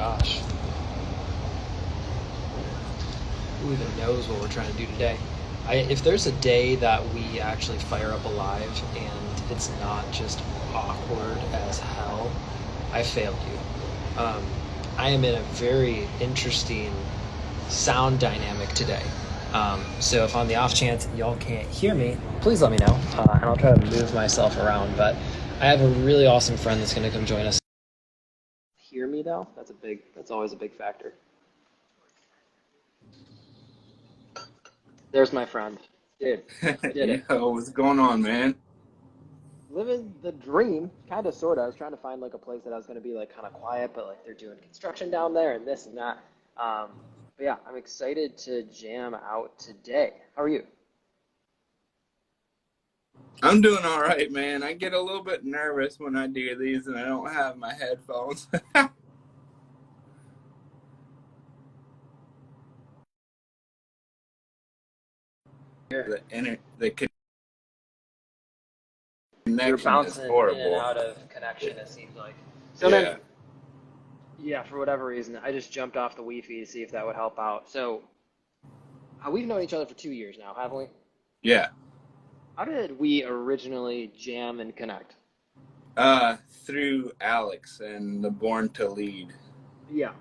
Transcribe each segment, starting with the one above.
gosh. Who even knows what we're trying to do today? If there's a day that we actually fire up alive and it's not just awkward as hell, I failed you. I am in a very interesting sound dynamic today. So if on the off chance y'all can't hear me, please let me know, and I'll try to move myself around. But I have a really awesome friend that's going to come join us. Hear me though? That's always a big factor. There's my friend. Dude, I did it. Yo, what's going on, man? Living the dream, kind of, sort of. I was trying to find like a place that I was going to be like kind of quiet, but like they're doing construction down there and this and that. Um, but yeah, I'm excited to jam out today. How are you? I'm doing all right, man. I get a little bit nervous when I do these and I don't have my headphones. Here. The You're connection is bouncing in and horrible. out of connection, it seems like. So then, Yeah, yeah, for whatever reason, I just jumped off the Wi-Fi to see if that would help out. So, we've known each other for 2 years now, haven't we? yeah. How did we originally jam and connect? Through Alex and the Born to Lead. Yeah.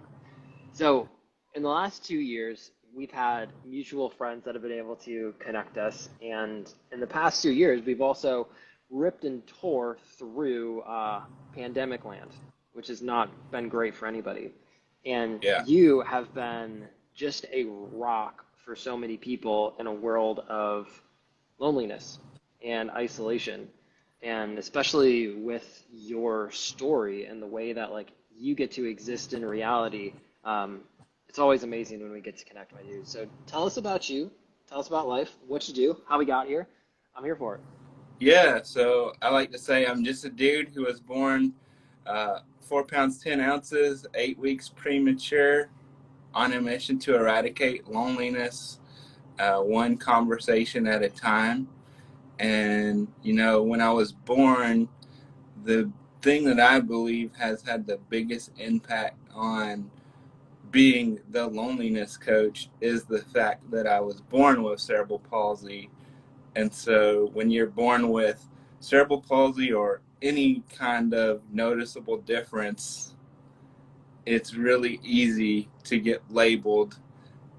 So, in the last 2 years, we've had mutual friends that have been able to connect us. And in the past 2 years, we've also ripped and tore through pandemic land, which has not been great for anybody. And Yeah, you have been just a rock for so many people in a world of loneliness and isolation. And especially with your story and the way that like you get to exist in reality, it's always amazing when we get to connect with you. So tell us about you. Tell us about life, what you do, how we got here. I'm here for it. yeah. So I like to say I'm just a dude who was born 4 pounds 10 ounces, 8 weeks premature, on a mission to eradicate loneliness, one conversation at a time. And, when I was born, the thing that I believe has had the biggest impact on being the loneliness coach is the fact that I was born with cerebral palsy. And so when you're born with cerebral palsy or any kind of noticeable difference, it's really easy to get labeled.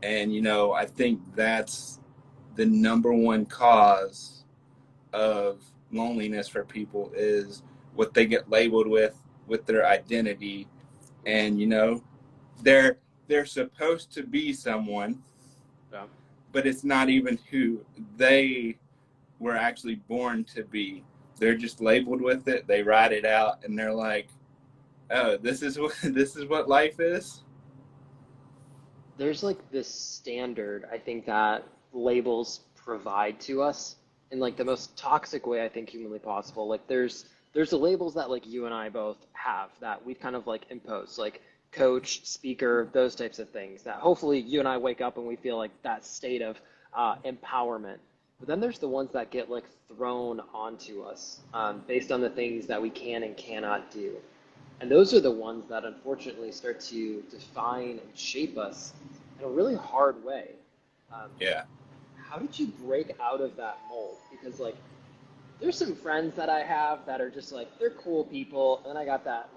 And, I think that's the number one cause of loneliness for people is what they get labeled with their identity. And they're they're supposed to be someone, Yeah. but it's not even who they were actually born to be. They're just labeled with it, they write it out, and they're like, oh, this is what this is what life is. There's like this standard, I think, that labels provide to us in like the most toxic way I think humanly possible. Like there's the labels that like you and I both have that we've kind of like imposed, like coach, speaker, those types of things that hopefully you and I wake up and we feel like that state of empowerment. But then there's the ones that get like thrown onto us based on the things that we can and cannot do. And those are the ones that unfortunately start to define and shape us in a really hard way. Um, Yeah. how did you break out of that mold? Because like there's some friends that I have that are just like they're cool people, and then I got that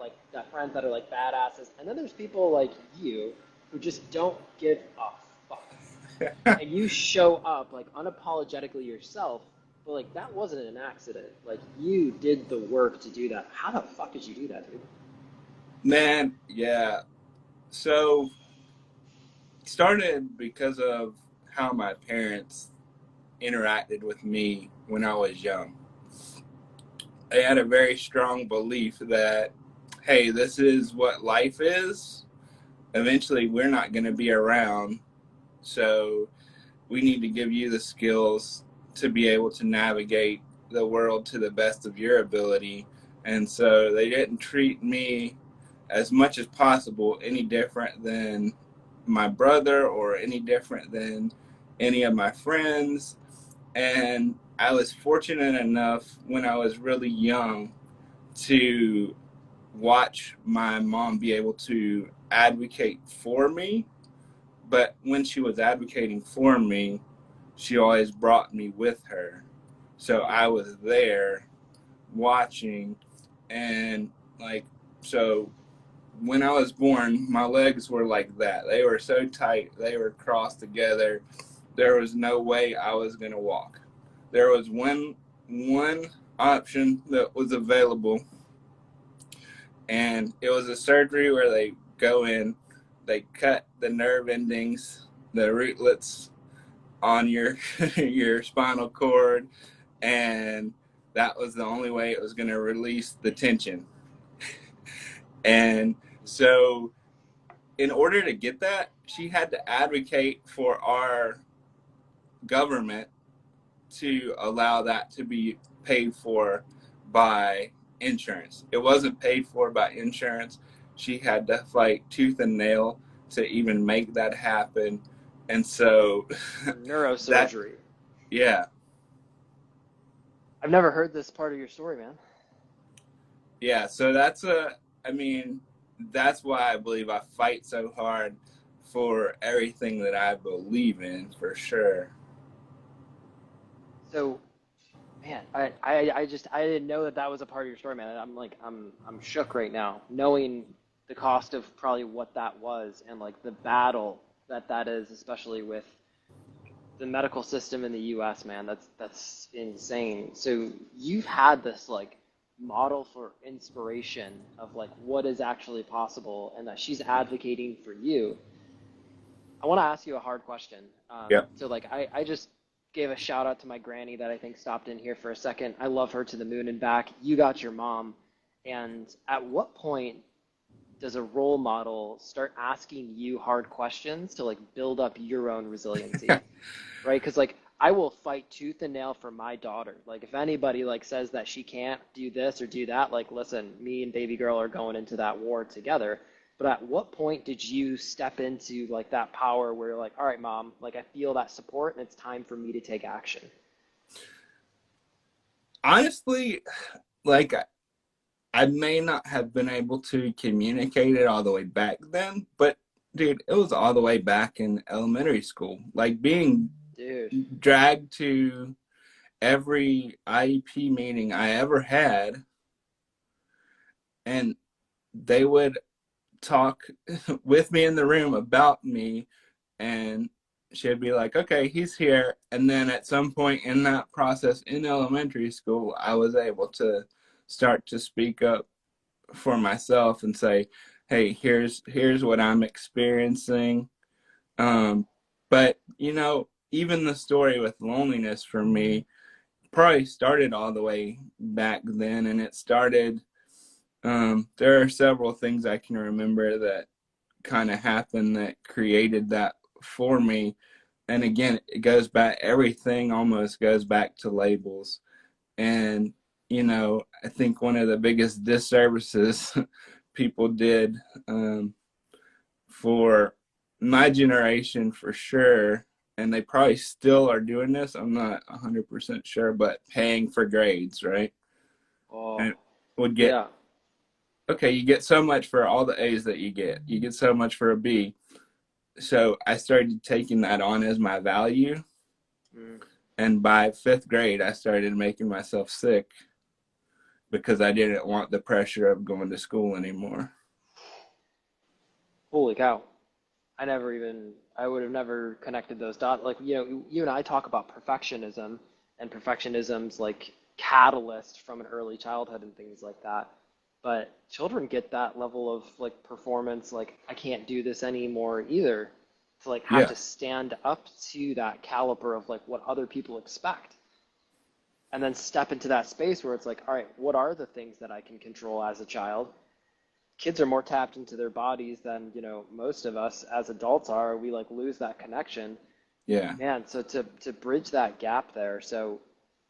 friends that are like badasses, and then there's people like you who just don't give a fuck, and you show up like unapologetically yourself, but like that wasn't an accident. Like you did the work to do that. How the fuck did you do that, dude? Man, yeah. So started because of how my parents interacted with me when I was young. They had a very strong belief that, hey, this is what life is. Eventually, we're not going to be around. So we need to give you the skills to be able to navigate the world to the best of your ability. And so they didn't treat me as much as possible any different than my brother or any different than any of my friends. And I was fortunate enough when I was really young to watch my mom be able to advocate for me. But when she was advocating for me, she always brought me with her. So Mm. I was there watching, and like, so when I was born, my legs were like that. They were so tight, they were crossed together. There was no way I was going to walk. There was one option that was available, and it was a surgery where they go in, they cut the nerve endings, the rootlets on your your spinal cord, and that was the only way it was going to release the tension. And so in order to get that, she had to advocate for our government to allow that to be paid for by insurance. It wasn't paid for by insurance. She had to fight tooth and nail to even make that happen. And so that, Neurosurgery. yeah, I've never heard this part of your story, man. yeah. So I mean, that's why I believe I fight so hard for everything that I believe in, for sure. So, man, I didn't know that that was a part of your story, man. I'm like, I'm shook right now, knowing the cost of probably what that was and like the battle that that is, especially with the medical system in the U.S., man. That's insane. So you've had this like model for inspiration of like what is actually possible, and that she's advocating for you. I want to ask you a hard question. Yep. So like I just gave a shout out to my granny that I think stopped in here for a second. I love her to the moon and back. You got your mom. And at what point does a role model start asking you hard questions to like build up your own resiliency? Right? Because like I will fight tooth and nail for my daughter. Like if anybody like says that she can't do this or do that, like listen, me and baby girl are going into that war together. But at what point did you step into like that power where you're like, all right, mom, like I feel that support and it's time for me to take action? Honestly, like I may not have been able to communicate it all the way back then, but dude, it was all the way back in elementary school. Like being Dude. dragged to every IEP meeting I ever had, and they would talk with me in the room about me, and she'd be like, okay, he's here. And then at some point in that process in elementary school, I was able to start to speak up for myself and say, hey, here's what I'm experiencing. um but even the story with loneliness for me probably started all the way back then, and it started, there are several things I can remember that kind of happened that created that for me. And again, it goes back, everything almost goes back to labels. And I think one of the biggest disservices people did, for my generation for sure, and they probably still are doing this, I'm not 100% sure, but paying for grades, right? And Oh, it would get, yeah. okay, you get so much for all the A's that you get so much for a B. So I started taking that on as my value. Mm. And by fifth grade, I started making myself sick because I didn't want the pressure of going to school anymore. Holy cow. I would have never connected those dots. Like, you and I talk about perfectionism and perfectionism's like catalyst from an early childhood and things like that. But children get that level of like performance, like, I can't do this anymore either, to like have Yeah. to stand up to that caliber of like what other people expect. And then step into that space where it's like, all right, what are the things that I can control as a child? Kids are more tapped into their bodies than most of us as adults are. We like lose that connection, Yeah. man. So to bridge that gap there, so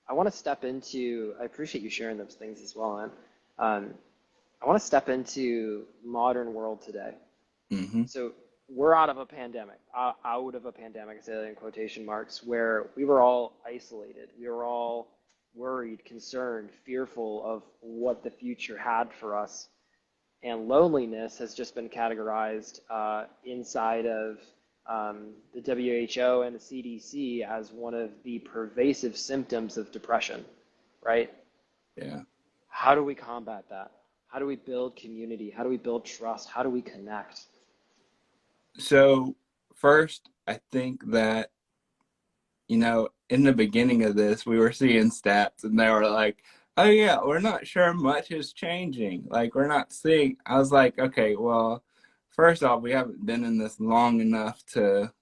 I want to step into, I appreciate you sharing those things as well, man. um, I want to step into modern world today. Mm-hmm. So we're out of a pandemic, out of a pandemic, I say that in quotation marks, where we were all isolated, we were all worried, concerned, fearful of what the future had for us. And loneliness has just been categorized inside of the WHO and the CDC as one of the pervasive symptoms of depression, right? Yeah. How do we combat that? How do we build community? How do we build trust? How do we connect? So first, I think that, in the beginning of this, we were seeing stats and they were like, oh yeah, we're not sure much is changing. Like, we're not seeing. I was like, okay, well, first off, we haven't been in this long enough to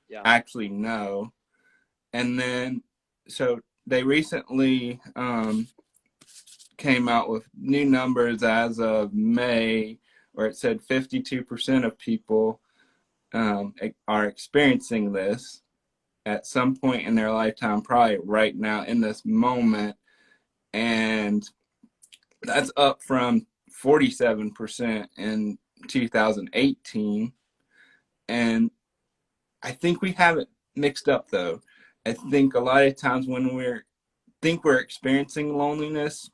Yeah. actually know. And then, so they recently came out with new numbers as of May, where it said 52% of people are experiencing this at some point in their lifetime, probably right now in this moment. And that's up from 47% in 2018. And I think we have it mixed up though. I think a lot of times when we're experiencing loneliness,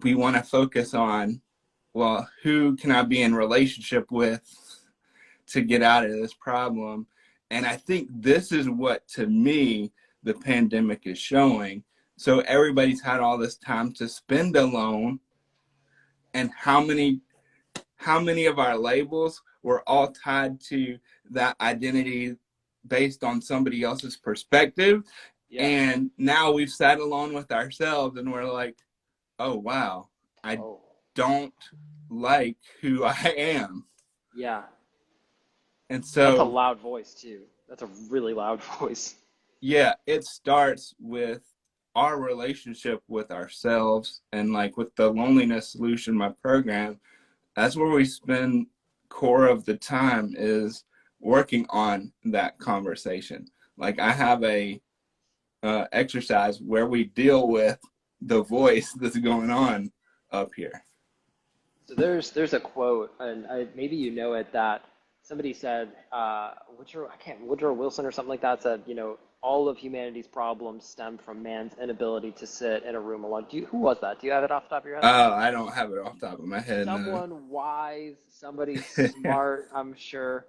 we want to focus on, well, who can I be in relationship with to get out of this problem? And I think this is what, to me, the pandemic is showing. So everybody's had all this time to spend alone, and how many of our labels were all tied to that identity based on somebody else's perspective. Yeah. And now we've sat alone with ourselves and we're like, oh wow, I Oh, don't like who I am. yeah. And That's a so, loud voice too. That's a really loud voice. yeah, it starts with our relationship with ourselves, and like with the loneliness solution, my program, that's where we spend core of the time is working on that conversation. Like, I have a exercise where we deal with the voice that's going on up here. So there's a quote, and maybe you know it, that somebody said, Woodrow Wilson or something like that said, all of humanity's problems stem from man's inability to sit in a room alone. Who was that? Do you have it off the top of your head? Oh, I don't have it off the top of my head, no. Someone wise, somebody smart, I'm sure.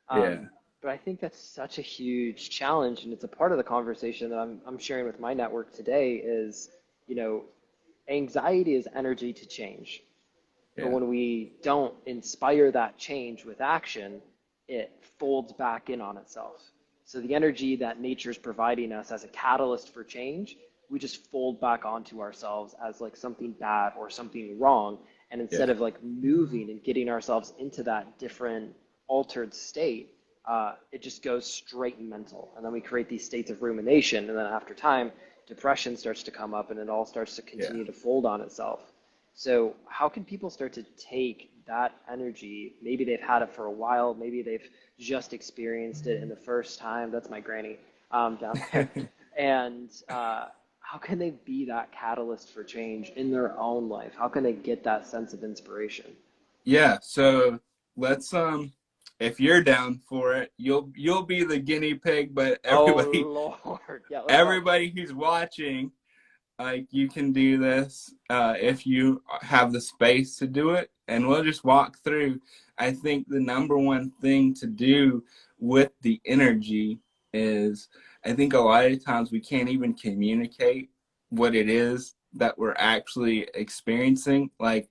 Yeah, But I think that's such a huge challenge, and it's a part of the conversation that I'm sharing with my network today is, you know, anxiety is energy to change. But yeah, when we don't inspire that change with action, it folds back in on itself. So the energy that nature's providing us as a catalyst for change, we just fold back onto ourselves as like something bad or something wrong. And instead yeah, of like moving and getting ourselves into that different altered state, it just goes straight mental. And then we create these states of rumination. And then after time, depression starts to come up and it all starts to yeah. continue to fold on itself. So how can people start to take that energy? Maybe they've had it for a while. Maybe they've just experienced it in the first time. That's my granny down there. And how can they be that catalyst for change in their own life? How can they get that sense of inspiration? Yeah, so let's if you're down for it, you'll be the guinea pig, but Oh everybody Lord, yeah, let's go. everybody who's watching, like, you can do this if you have the space to do it, and we'll just walk through. I think the number one thing to do with the energy is, I think a lot of times we can't even communicate what it is that we're actually experiencing. Like,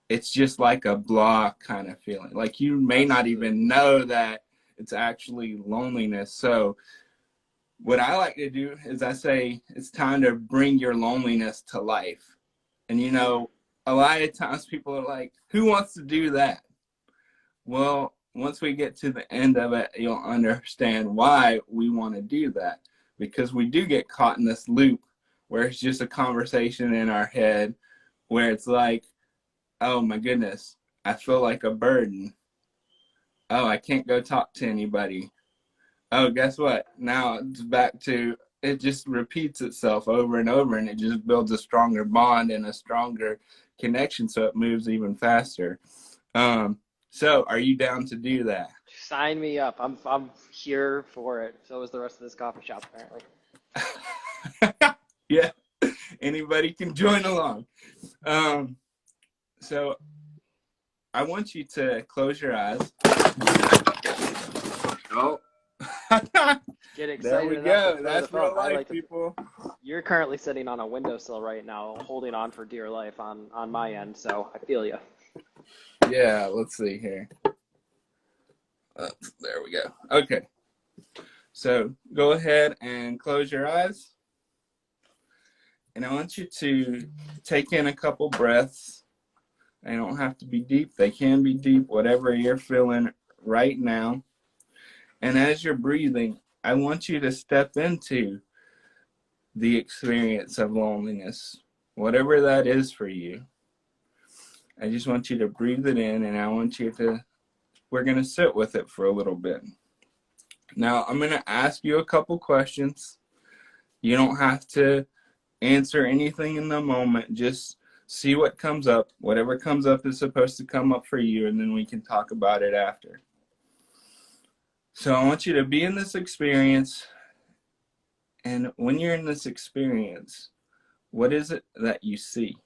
it's just like a blah kind of feeling. Like, you may not Absolutely. even know that it's actually loneliness. So what I like to do is I say it's time to bring your loneliness to life. And Mm, a lot of times people are like, who wants to do that? Well, once we get to the end of it, you'll understand why we want to do that. Because we do get caught in this loop where it's just a conversation in our head where it's like, oh my goodness, I feel like a burden. Oh, I can't go talk to anybody. Oh, guess what? Now it's back to, it just repeats itself over and over, and it just builds a stronger bond and a stronger connection, so it moves even faster. Um, so are you down to do that? sign me up. I'm here for it. So is the rest of this coffee shop, apparently. Yeah, anybody can join along. Um, so I want you to close your eyes. Oh. Get There we excited enough to go. throw the That's phone. real I life, like to. people. You're currently sitting on a windowsill right now, holding on for dear life on my end. So I feel you. Yeah, let's see here. There we go. Okay. So go ahead and close your eyes. And I want you to take in a couple breaths. They don't have to be deep. They can be deep, whatever you're feeling right now. And as you're breathing, I want you to step into the experience of loneliness, whatever that is for you. I just want you to breathe it in, and I want you to, we're going to sit with it for a little bit. Now, I'm going to ask you a couple questions. You don't have to answer anything in the moment. Just see what comes up. Whatever comes up is supposed to come up for you, and then we can talk about it after. So I want you to be in this experience, and when you're in this experience, what is it that you see?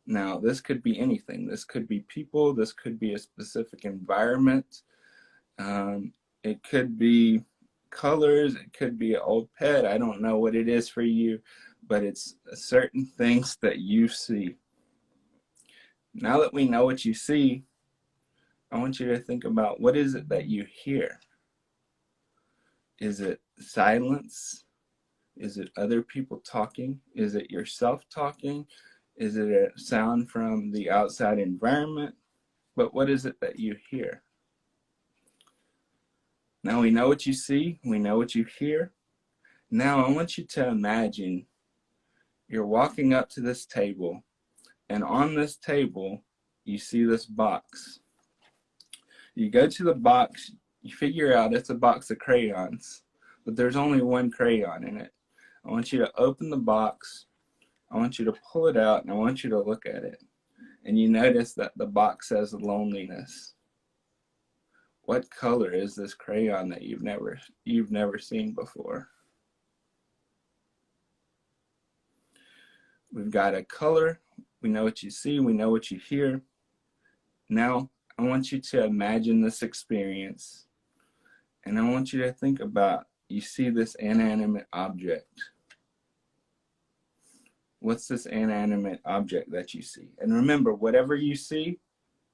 Now, this could be anything. This could be people. This could be a specific environment. It could be colors. It could be an old pet. I don't know what it is for you, but it's certain things that you see. Now that we know what you see, I want you to think about, what is it that you hear? Is it silence? Is it other people talking? Is it yourself talking? Is it a sound from the outside environment? But what is it that you hear? Now we know what you see, we know what you hear. Now I want you to imagine you're walking up to this table, and on this table, you see this box. You go to the box, you figure out it's a box of crayons, but there's only one crayon in it. I want you to open the box, I want you to pull it out, and I want you to look at it. And you notice that the box says loneliness. What color is this crayon that you've never seen before? We've got a color, we know what you see, we know what you hear. Now, I want you to imagine this experience, and I want you to think about, you see this inanimate object. What's this inanimate object that you see? And remember, whatever you see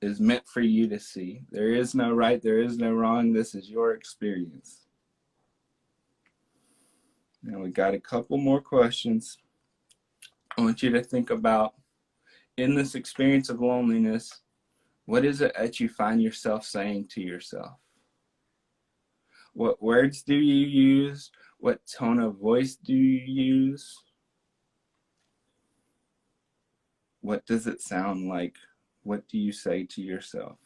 is meant for you to see. There is no right, there is no wrong. This is your experience. Now we got a couple more questions. I want you to think about, in this experience of loneliness, what is it that you find yourself saying to yourself? What words do you use? What tone of voice do you use? What does it sound like? What do you say to yourself?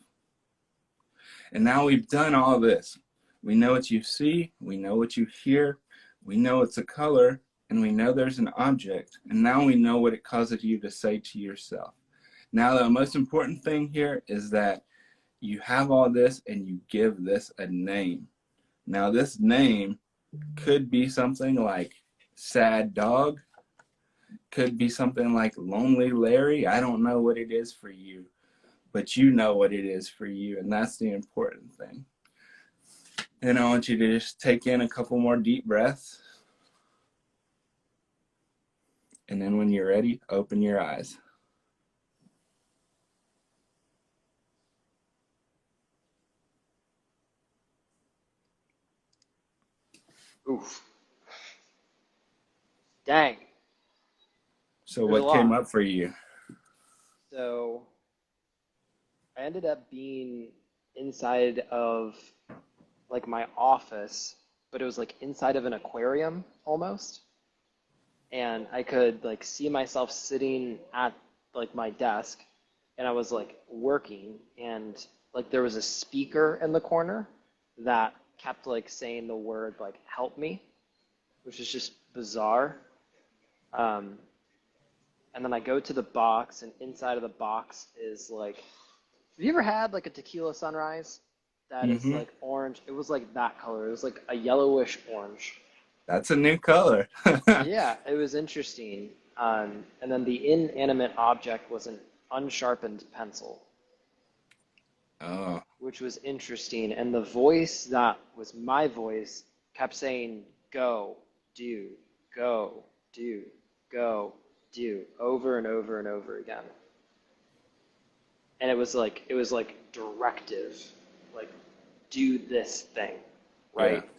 And now we've done all this. We know what you see, we know what you hear, we know it's a color, and we know there's an object. And now we know what it causes you to say to yourself. Now the most important thing here is that you have all this and you give this a name. Now this name could be something like sad dog, could be something like lonely Larry. I don't know what it is for you, but you know what it is for you, and that's the important thing. And I want you to just take in a couple more deep breaths. And then when you're ready, open your eyes. Oof. Dang. So There's a what came lot. up for you? So I ended up being inside of like my office, but it was like inside of an aquarium almost. And I could like see myself sitting at like my desk, and I was like working, and like there was a speaker in the corner that kept like saying the word like help me, which is just bizarre. Um, and then I go to the box, and inside of the box is like, have you ever had like a tequila sunrise that is Mm-hmm. like orange? It was like that color. It was like a yellowish orange. That's a new color. Yeah, it was interesting. And then the inanimate object was an unsharpened pencil, Oh, which was interesting. And the voice that was my voice kept saying, go, do, go, do, go, do, over and over and over again. And it was like directive, like do this thing, yeah. right?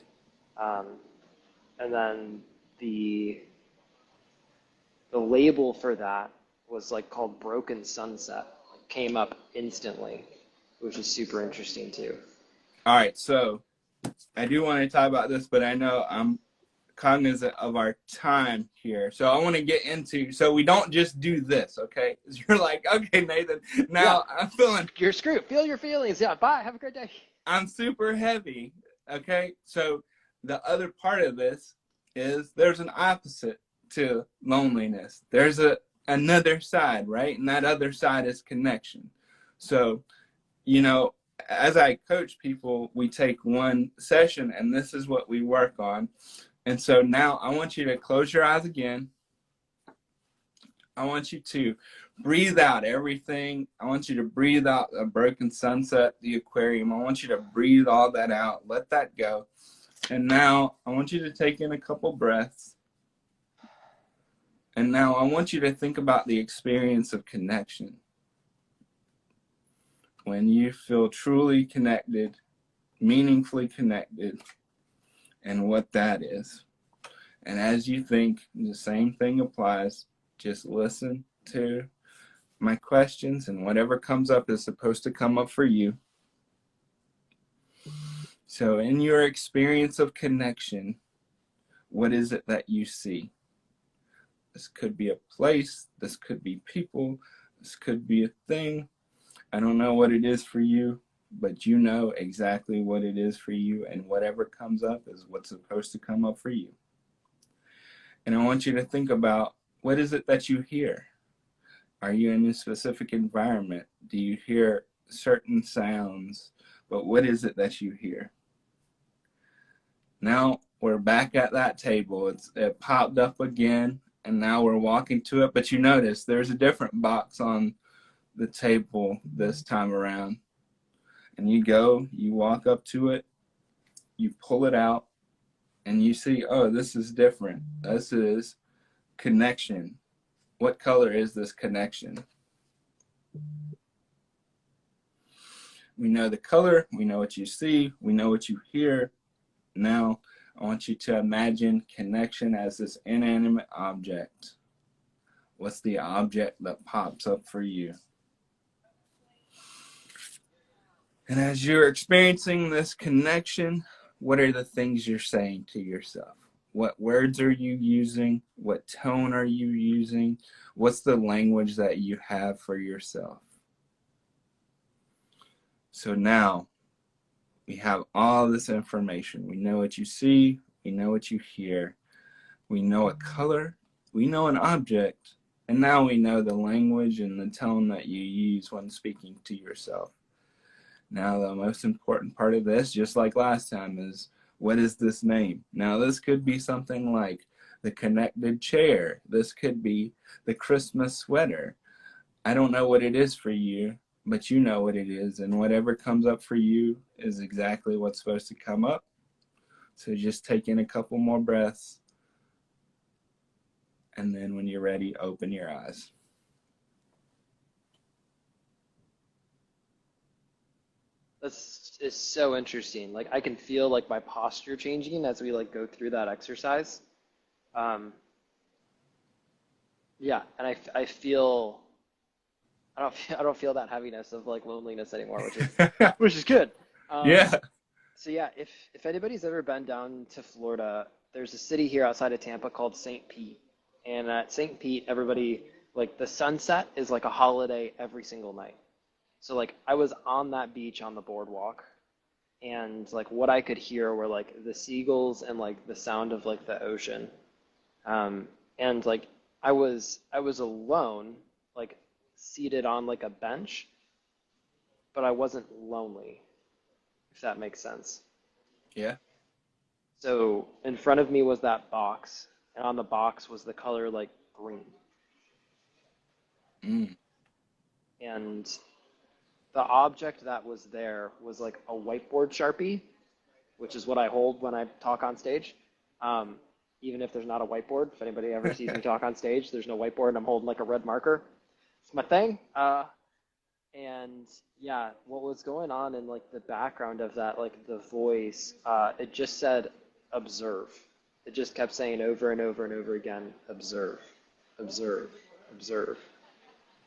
Um, and then the the label for that was like called Broken Sunset. It came up instantly, which is super interesting too. All right, so I do want to talk about this, but I know I'm cognizant of our time here. So I want to get into, so we don't just do this, okay? You're like, okay, Nathan, Yeah, now I'm feeling, you're screwed. Feel your feelings. Yeah, bye. Have a great day. I'm super heavy, okay? So the other part of this is there's an opposite to loneliness. There's another side, right? And that other side is connection. So, you know, as I coach people, we take one session and this is what we work on. And so now I want you to close your eyes again. I want you to breathe out everything. I want you to breathe out a broken sunset, the aquarium. I want you to breathe all that out. Let that go. And now I want you to take in a couple breaths. And now I want you to think about the experience of connection. When you feel truly connected, meaningfully connected, and what that is. And as you think, the same thing applies. Just listen to my questions, and whatever comes up is supposed to come up for you. So, in your experience of connection, what is it that you see? This could be a place, this could be people, this could be a thing. I don't know what it is for you, but you know exactly what it is for you, and whatever comes up is what's supposed to come up for you. And I want you to think about, what is it that you hear? Are you in a specific environment? Do you hear certain sounds? But what is it that you hear? Now we're back at that table. It popped up again, and now we're walking to it. But you notice there's a different box on the table this time around. And you walk up to it, you pull it out, and you see, oh, this is different. This is connection. What color is this connection? We know the color, we know what you see, we know what you hear. Now, I want you to imagine connection as this inanimate object. What's the object that pops up for you? And as you're experiencing this connection, what are the things you're saying to yourself? What words are you using? What tone are you using? What's the language that you have for yourself? So now we have all this information. We know what you see, we know what you hear, we know a color, we know an object, and now we know the language and the tone that you use when speaking to yourself. Now the most important part of this, just like last time, is what is this name? Now this could be something like the connected chair. This could be the Christmas sweater. I don't know what it is for you, but you know what it is, and whatever comes up for you is exactly what's supposed to come up. So just take in a couple more breaths, and then when you're ready, open your eyes. This is so interesting. Like I can feel like my posture changing as we like go through that exercise. Um, yeah, and I feel I don't feel that heaviness of like loneliness anymore, which is good. Yeah. So yeah, if anybody's ever been down to Florida, there's a city here outside of Tampa called St. Pete, and at St. Pete, everybody like the sunset is like a holiday every single night. So like I was on that beach on the boardwalk, and like what I could hear were like the seagulls and like the sound of like the ocean. Um, and like I was alone, like seated on like a bench, but I wasn't lonely, if that makes sense. Yeah. So in front of me was that box, and on the box was the color like green. Mm. And the object that was there was like a whiteboard Sharpie, which is what I hold when I talk on stage. Um, Even if there's not a whiteboard, if anybody ever sees me talk on stage, there's no whiteboard and I'm holding like a red marker. It's my thing. And yeah, what was going on in like the background of that, like the voice, it just said observe. It just kept saying over and over and over again, observe, observe, observe.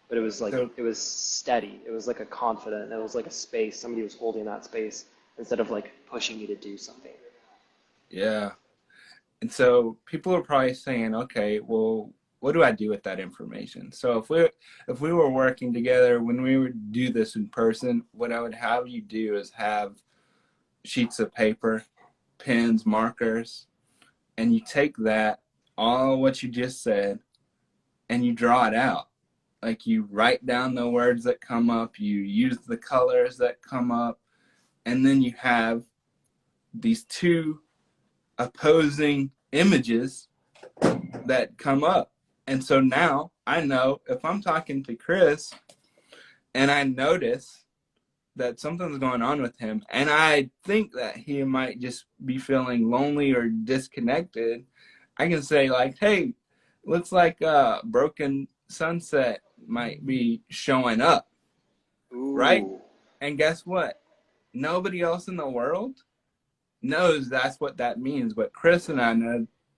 But it was like, So it was steady. It was like a confident, it was like a space. Somebody was holding that space instead of like pushing you to do something. yeah. And so people are probably saying, okay, well, what do I do with that information? So if we were working together, when we would do this in person, what I would have you do is have sheets of paper, pens, markers, and you take that, all what you just said, and you draw it out. Like you write down the words that come up, you use the colors that come up, and then you have these two opposing images that come up. And so now I know if I'm talking to Chris and I notice that something's going on with him and I think that he might just be feeling lonely or disconnected, I can say like, hey, looks like Broken Sunset might be showing up, right? Ooh. And guess what? Nobody else in the world knows that's what that means, but Chris and I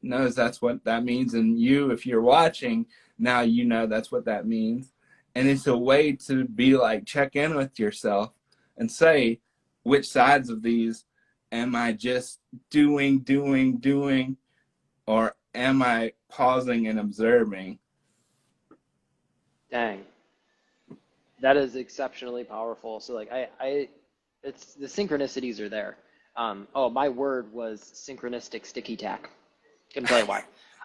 knows that's what that means, and you, if you're watching, now you know that's what that means, and it's a way to be like check in with yourself and say which sides of these am I just doing, or am I pausing and observing? Dang. That is exceptionally powerful. So like it's the synchronicities are there. Oh, my word was synchronistic sticky tack. Couldn't tell you why.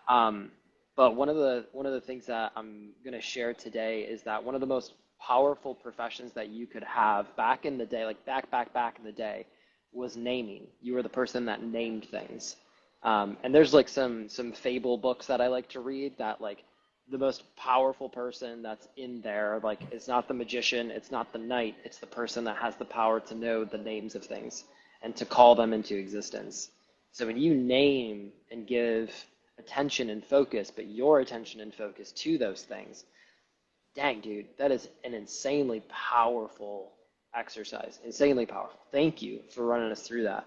Um, but one of the things that I'm gonna share today is that one of the most powerful professions that you could have back in the day, like back in the day, was naming. You were the person that named things. And there's like some fable books that I like to read that like the most powerful person that's in there, like it's not the magician, it's not the knight, it's the person that has the power to know the names of things and to call them into existence. So when you name and give attention and focus, but your attention and focus to those things, dang, dude, that is an insanely powerful exercise. Insanely powerful. Thank you for running us through that.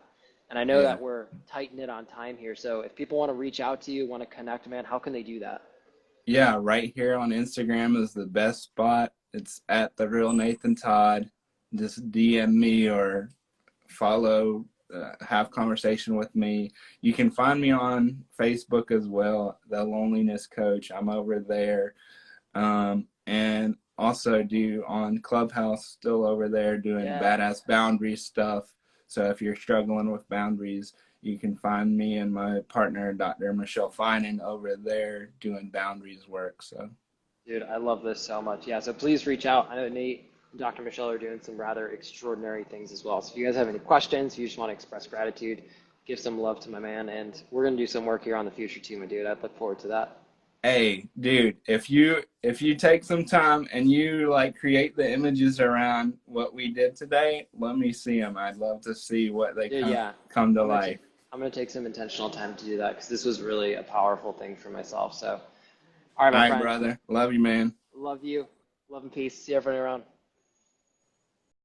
And I know Yeah. that we're tight knit on time here. So if people want to reach out to you, want to connect, man, how can they do that? Yeah, right here on Instagram is the best spot. It's at the real Nathan Todd. Just DM me or follow, have conversation with me. You can find me on Facebook as well, The Loneliness Coach. I'm over there. And also do on Clubhouse, still over there doing Yeah. badass boundaries stuff. So if you're struggling with boundaries, you can find me and my partner, Dr. Michelle Finan, over there doing boundaries work. So, Dude, I love this so much. Yeah, so please reach out. I know Nate and Dr. Michelle are doing some rather extraordinary things as well. So if you guys have any questions, if you just want to express gratitude, give some love to my man. And we're going to do some work here on the future too, my dude. I look forward to that. hey, dude, if you take some time and you like create the images around what we did today, let me see them. I'd love to see what they Dude, yeah, come to I'm gonna t life. I'm gonna take some intentional time to do that because this was really a powerful thing for myself. So, all right, All my right, friend, brother. Love you, man. love you, love and peace. See everybody around.